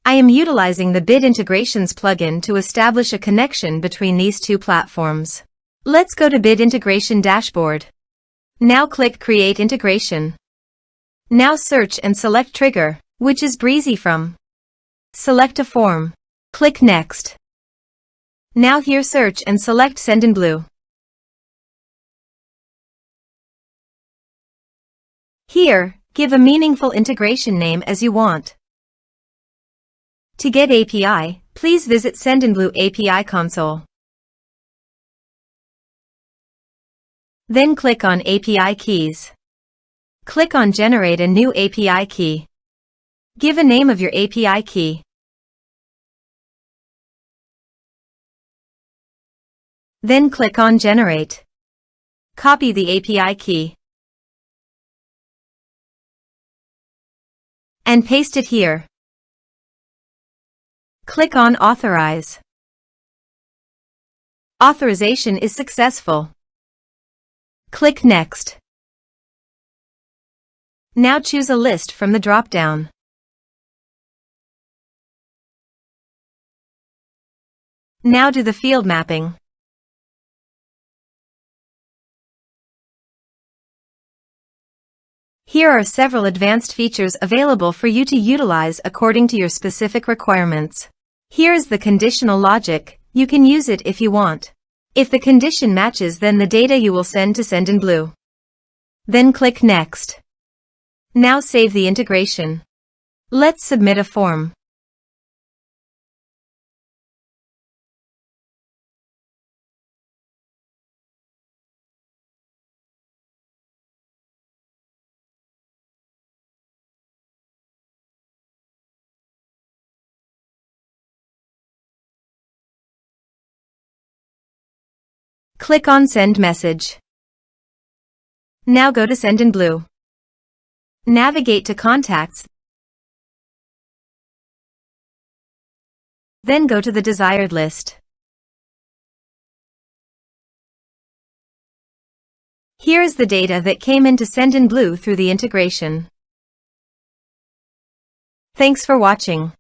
I am utilizing the Bid Integrations plugin to establish a connection between these two platforms. Let's go to Bid Integration Dashboard. Now click Create Integration. Now search and select Trigger, which is Brizy Form. Select a form. Click Next. Now here search and select Sendinblue. Here, give a meaningful integration name as you want. To get API, please visit Sendinblue API console. Then click on API keys. Click on Generate a new API key. Give a name of your API key. Then click on Generate. Copy the API key and paste it here. Click on Authorize. Authorization is successful. Click Next. Now choose a list from the drop-down. Now do the field mapping. Here are several advanced features available for you to utilize according to your specific requirements. Here is the conditional logic. You can use it if you want. If the condition matches, then the data you will send to Sendinblue. Then click Next. Now save the integration. Let's submit a form. Click on Send Message. Now go to Sendinblue. Navigate to Contacts. Then go to the desired list. Here is the data that came into Sendinblue through the integration. Thanks for watching.